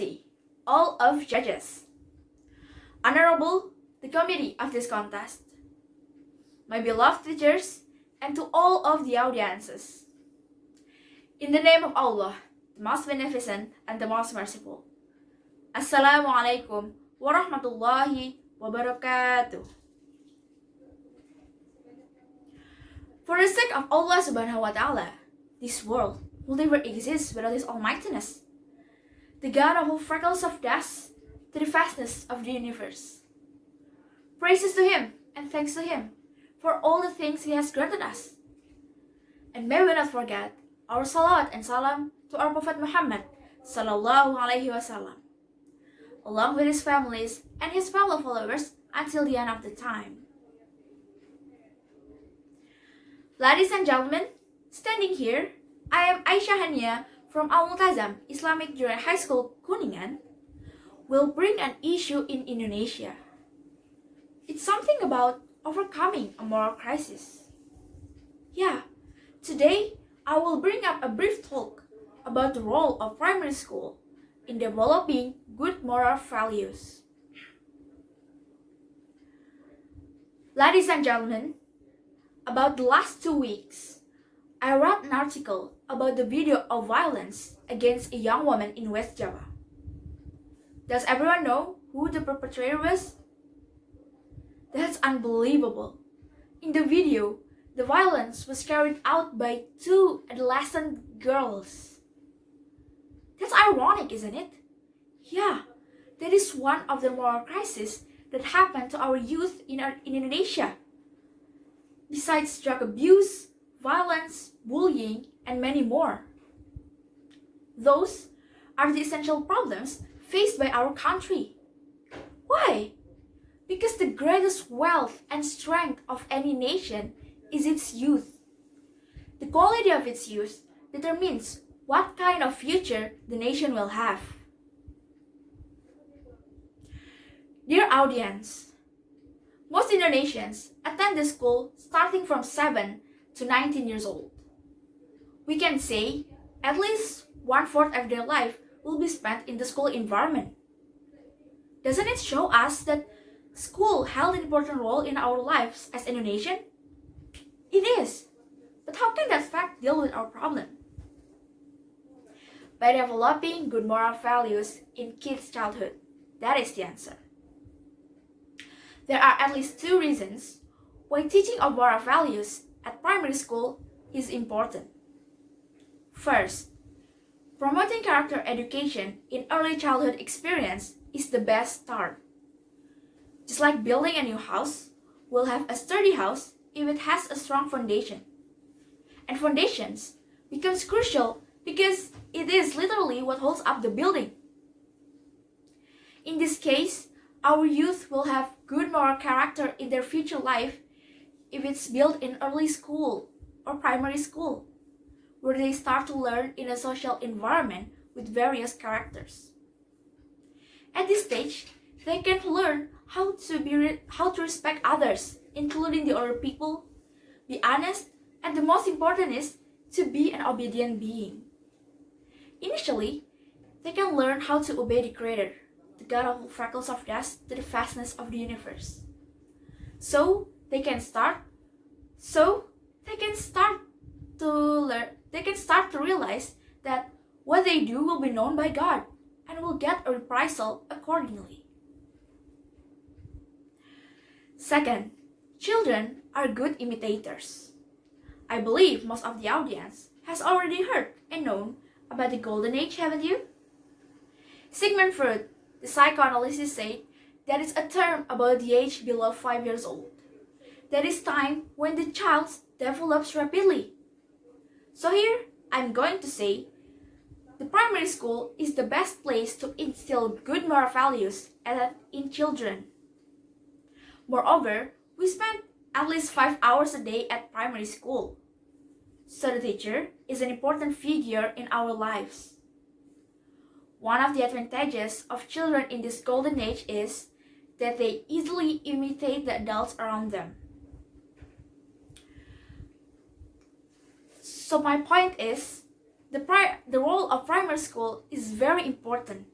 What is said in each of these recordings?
Excellency, all of judges, Honorable the committee of this contest, my beloved teachers, and to all of the audiences. In the name of Allah, the most beneficent and the most merciful. Assalamualaikum warahmatullahi wabarakatuh. For the sake of Allah subhanahu wa ta'ala, this world will never exist without His almightiness, the God of all freckles of dust to the vastness of the universe. Praises to Him and thanks to Him for all the things He has granted us. And may we not forget our salawat and salam to our Prophet Muhammad sallallahu alaihi wasallam, along with his families and his fellow followers until the end of the time. Ladies and gentlemen, standing here, I am Aisyah Haniya from Multazam Islamic Junior High School Kuningan, will bring an issue in Indonesia. It's something about overcoming a moral crisis. Yeah, today I will bring up a brief talk about the role of primary school in developing good moral values. Ladies and gentlemen, about the last 2 weeks, I read an article about the video of violence against a young woman in West Java. Does everyone know who the perpetrator was? That's unbelievable. In the video, the violence was carried out by 2 adolescent girls. That's ironic, isn't it? Yeah, that is one of the moral crises that happened to our youth in Indonesia. Besides drug abuse, violence, bullying, and many more. Those are the essential problems faced by our country. Why? Because the greatest wealth and strength of any nation is its youth. The quality of its youth determines what kind of future the nation will have. Dear audience, most Indonesians attend the school starting from 7 to 19 years old. We can say at least 1/4 of their life will be spent in the school environment. Doesn't it show us that school held an important role in our lives as Indonesian? It is. But how can that fact deal with our problem? By developing good moral values in kids' childhood. That is the answer. There are at least 2 reasons why teaching of moral values at primary school is important. First, promoting character education in early childhood experience is the best start. Just like building a new house, we'll have a sturdy house if it has a strong foundation. And foundations becomes crucial because it is literally what holds up the building. In this case, our youth will have good moral character in their future life if it's built in early school or primary school, where they start to learn in a social environment with various characters. At this stage, they can learn how to respect others, including the other people, be honest, and the most important is to be an obedient being. Initially, they can learn how to obey the Creator, the God of all freckles of dust to the vastness of the universe. So they can start to realize that what they do will be known by God and will get a reprisal accordingly. Second, children are good imitators. I believe most of the audience has already heard and known about the golden age, haven't you? Sigmund Freud, the psychoanalyst, said that it's a term about the age below 5 years old. That is time when the child develops rapidly. So here, I'm going to say, the primary school is the best place to instill good moral values in children. Moreover, we spend at least 5 hours a day at primary school. So the teacher is an important figure in our lives. One of the advantages of children in this golden age is that they easily imitate the adults around them. So my point is, the role of primary school is very important.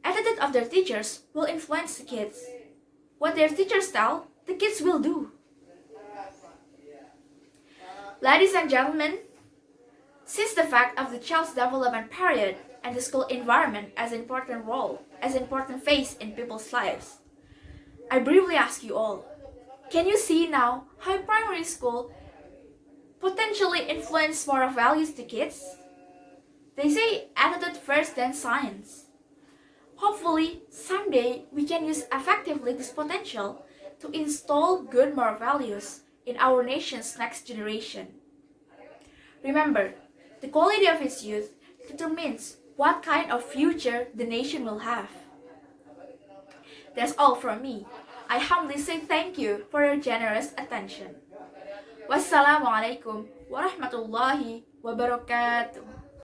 Attitude of their teachers will influence the kids. What their teachers tell, the kids will do. Ladies and gentlemen, since the fact of the child's development period and the school environment as an important phase in people's lives, I briefly ask you all, can you see now how primary school potentially influence moral values to kids? They say attitude first then science. Hopefully, someday we can use effectively this potential to install good moral values in our nation's next generation. Remember, the quality of its youth determines what kind of future the nation will have. That's all from me. I humbly say thank you for your generous attention. Wassalamualaikum warahmatullahi wabarakatuh.